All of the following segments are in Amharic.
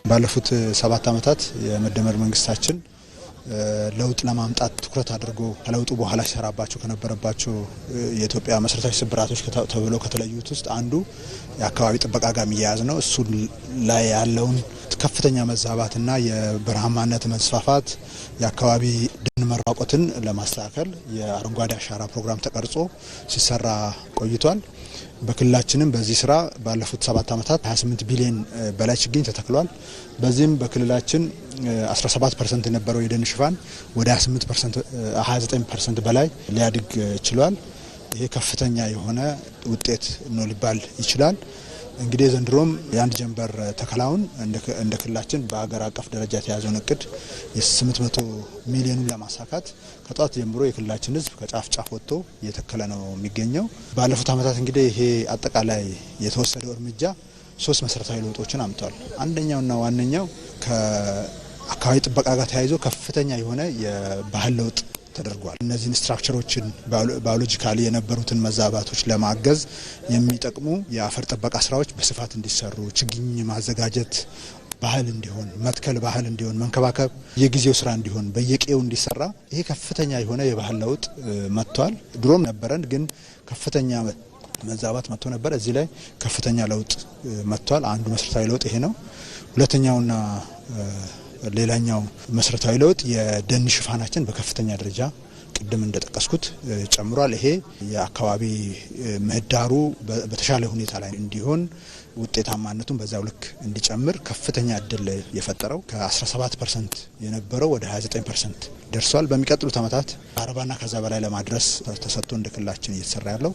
ባለፉት 7 ዓመታት የመደመር መንግስታችን ለውጥ ለማምጣት ትኩረት አድርጎ ከለውጡ በኋላ ሲሰራባቸው ከነበረባቸው የኢትዮጵያ መሰረታዊ ስብራቶች ተብሎ ከተለዩት ውስጥ አንዱ የአካባቢ ጥበቃ ጋር የሚያያዝ ነው። እሱ ላይ ያለውን ከፍተኛ መዛባትና የበረሃማነት መስፋፋት የአካባቢ ደን መራቆትን ለማስተካከል የአረንጓዴ አሻራ ፕሮግራም ተቀርጾ ሲሰራ ቆይቷል። በክልላችንም በዚህ ስራ ባለፉት 7 ዓመታት 28 ቢሊዮን በላይ ችግኝ ተተክሏል። በዚህም በክልላችን 17% የነበረው የደን ሽፋን ወደ 29% በላይ ሊያድግ ችሏል። ይሄ ከፍተኛ የሆነ ውጤት ነው ሊባል ይችላል። እንግዲህ ዘንድሮም የአንድ ጀንበር ተከላውን እንደ ክልላችን በአገር አቀፍ ደረጃ የተያዘውን እቅድ የ800 ሚሊዮኑን ለማሳካት ከጧት ጀምሮ የክልላችን ሕዝብ ከጫፍ ጫፍ ወጥቶ እየተከለ ነው የሚገኘው። ባለፉት ዓመታት እንግዲህ ይሄ አጠቃላይ የተወሰደው እርምጃ 3 መሰረታዊ ለውጦችን አምጥቷል። አንደኛውና ዋነኛው ከአካባቢ ጥበቃ ጋር ተያይዞ ከፍተኛ የሆነ የባህል ለውጥ ተደርጓል። እነዚህን ስትራክቸሮችን ባዮሎጂካሊ የነበሩትን መዛባቶች ለማገዝ የሚጠቅሙ የአፈር ጥበቃ ስራዎች በስፋት እንዲሰሩ፣ ችግኝ ማዘጋጀት ባህል እንዲሆን፣ መትከል ባህል እንዲሆን፣ መንከባከብ የጊዜው ስራ እንዲሆን በየቄው እንዲሰራ ይሄ ከፍተኛ የሆነ የባህል ለውጥ መጥቷል። ድሮም ነበረን ግን ከፍተኛ መዛባት መጥቶ ነበር። እዚህ ላይ ከፍተኛ ለውጥ መጥቷል። አንዱ መሰረታዊ ለውጥ ይሄ ነው። ሁለተኛውና ሌላኛው መሰረታዊ ለውጥ የደን ሽፋናችን በከፍተኛ ደረጃ ቅድም እንደጠቀስኩት ጨምሯል። ይሄ የአካባቢ ምህዳሩ በተሻለ ሁኔታ ላይ እንዲሆን ውጤታማነቱን በዛው ልክ እንዲጨምር ከፍተኛ እድል የፈጠረው ከ17% የነበረው ወደ 29% ደርሷል። በሚቀጥሉት ዓመታት 40ና ከዛ በላይ ለማድረስ ተሰጥቶ እንደ ክልላችን እየተሰራ ያለው።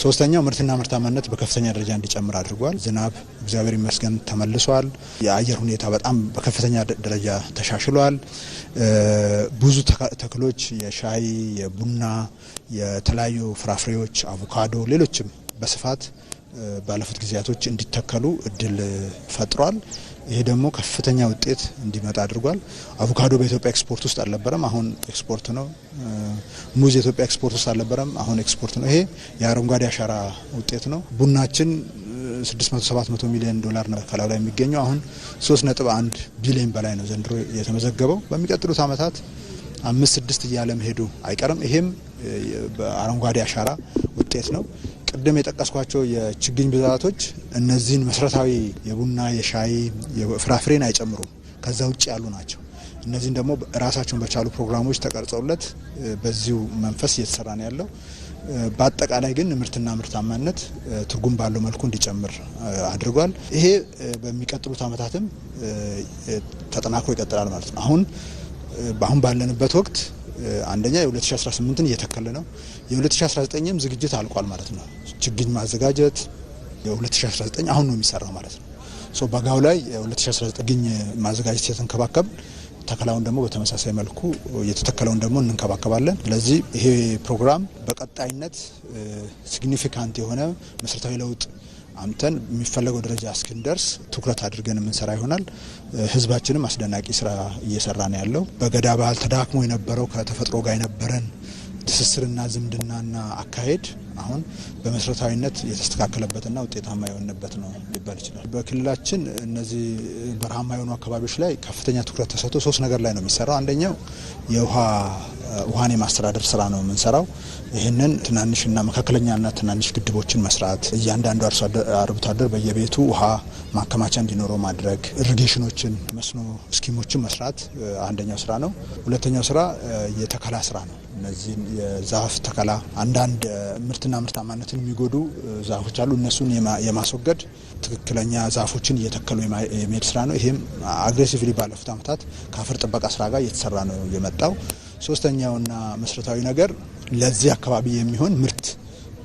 ሶስተኛው ምርትና ምርታማነት በከፍተኛ ደረጃ እንዲጨምር አድርጓል። ዝናብ እግዚአብሔር ይመስገን ተመልሷል። የአየር ሁኔታ በጣም በከፍተኛ ደረጃ ተሻሽሏል። ብዙ ተክሎች የሻይ፣ የቡና፣ የተለያዩ ፍራፍሬዎች፣ አቮካዶ፣ ሌሎችም በስፋት ባለፉት ጊዜያቶች እንዲተከሉ እድል ፈጥሯል። ይሄ ደግሞ ከፍተኛ ውጤት እንዲመጣ አድርጓል። አቮካዶ በኢትዮጵያ ኤክስፖርት ውስጥ አልነበረም፣ አሁን ኤክስፖርት ነው። ሙዝ የኢትዮጵያ ኤክስፖርት ውስጥ አልነበረም፣ አሁን ኤክስፖርት ነው። ይሄ የአረንጓዴ አሻራ ውጤት ነው። ቡናችን 600-700 ሚሊዮን ዶላር ነው ከላው ላይ የሚገኘው። አሁን 3.1 ቢሊዮን በላይ ነው ዘንድሮ የተመዘገበው። በሚቀጥሉት ዓመታት 5-6 እያለ መሄዱ አይቀርም። ይሄም በአረንጓዴ አሻራ ውጤት ነው። ቅድም የጠቀስኳቸው የችግኝ ብዛቶች እነዚህን መሰረታዊ የቡና፣ የሻይ፣ የፍራፍሬን አይጨምሩም። ከዛ ውጭ ያሉ ናቸው። እነዚህን ደግሞ ራሳቸውን በቻሉ ፕሮግራሞች ተቀርጸውለት በዚሁ መንፈስ እየተሰራ ነው ያለው። በአጠቃላይ ግን ምርትና ምርታማነት ትርጉም ባለው መልኩ እንዲጨምር አድርጓል። ይሄ በሚቀጥሉት ዓመታትም ተጠናክሮ ይቀጥላል ማለት ነው። አሁን ባለንበት ወቅት አንደኛ የ2018ን እየተከለ ነው። የ2019ም ዝግጅት አልቋል ማለት ነው። ችግኝ ማዘጋጀት የ2019 አሁን ነው የሚሰራው ማለት ነው። በጋው ላይ የ2019 ችግኝ ማዘጋጀት የተንከባከብ ተከላውን ደግሞ በተመሳሳይ መልኩ የተተከለውን ደግሞ እንንከባከባለን። ስለዚህ ይሄ ፕሮግራም በቀጣይነት ሲግኒፊካንት የሆነ መሰረታዊ ለውጥ አምተን የሚፈለገው ደረጃ እስክንደርስ ትኩረት አድርገን የምንሰራ ይሆናል። ህዝባችንም አስደናቂ ስራ እየሰራ ነው ያለው። በገዳ ባህል ተዳክሞ የነበረው ከተፈጥሮ ጋር የነበረን ትስስርና ዝምድናና አካሄድ አሁን በመሰረታዊነት የተስተካከለበትና ውጤታማ የሆነበት ነው ሊባል ይችላል። በክልላችን እነዚህ በረሃማ የሆኑ አካባቢዎች ላይ ከፍተኛ ትኩረት ተሰጥቶ 3 ነገር ላይ ነው የሚሰራው። አንደኛው ውሃን የማስተዳደር ስራ ነው የምንሰራው። ይህንን ትናንሽና መካከለኛና ትናንሽ ግድቦችን መስራት፣ እያንዳንዱ አርብቶ አደር በየቤቱ ውሃ ማከማቻ እንዲኖረው ማድረግ፣ ኢሪጌሽኖችን፣ መስኖ ስኪሞችን መስራት አንደኛው ስራ ነው። ሁለተኛው ስራ የተከላ ስራ ነው። እነዚህን የዛፍ ተከላ አንዳንድ ምርትና ምርታማነትን የሚጎዱ ዛፎች አሉ። እነሱን የማስወገድ ትክክለኛ ዛፎችን እየተከሉ የመሄድ ስራ ነው። ይሄም አግሬሲቭሊ ባለፉት ዓመታት ከአፈር ጥበቃ ስራ ጋር እየተሰራ ነው የመጣው። ሶስተኛውና መሰረታዊ ነገር ለዚህ አካባቢ የሚሆን ምርት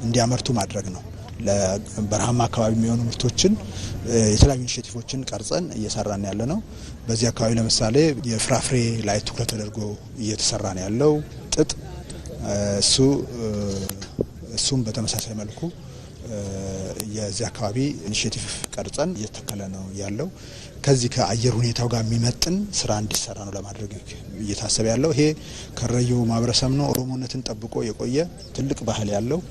እንዲያመርቱ ማድረግ ነው። ለበረሃማ አካባቢ የሚሆኑ ምርቶችን የተለያዩ ኢኒሼቲቮችን ቀርጸን እየሰራን ያለ ነው። በዚህ አካባቢ ለምሳሌ የፍራፍሬ ላይ ትኩረት ተደርጎ እየተሰራ ነው ያለው። ጥጥ እሱም በተመሳሳይ መልኩ የዚህ አካባቢ ኢኒሼቲቭ ቀርጸን እየተከለ ነው ያለው። ከዚህ ከአየር ሁኔታው ጋር የሚመጥን ስራ እንዲሰራ ነው ለማድረግ እየታሰበ ያለው። ይሄ ከረዩ ማህበረሰብ ነው። ኦሮሞነትን ጠብቆ የቆየ ትልቅ ባህል ያለው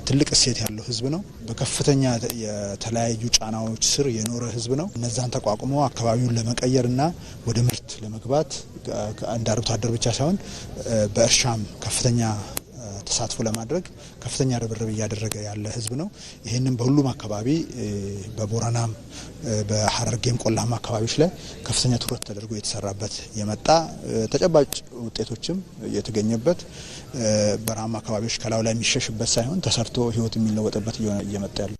ትልቅ እሴት ያለው ህዝብ ነው። በከፍተኛ የተለያዩ ጫናዎች ስር የኖረ ህዝብ ነው። እነዛን ተቋቁሞ አካባቢውን ለመቀየርና ወደ ምርት ለመግባት እንደ አርብቶ አደር ብቻ ሳይሆን በእርሻም ከፍተኛ ተሳትፎ ለማድረግ ከፍተኛ ርብርብ እያደረገ ያለ ህዝብ ነው። ይህንን በሁሉም አካባቢ በቦረናም በሐረርጌም ቆላማ አካባቢዎች ላይ ከፍተኛ ትኩረት ተደርጎ የተሰራበት የመጣ ተጨባጭ ውጤቶችም የተገኘበት በረሃማ አካባቢዎች ከላዩ ላይ የሚሸሽበት ሳይሆን ተሰርቶ ህይወት የሚለወጥበት እየመጣ ያለ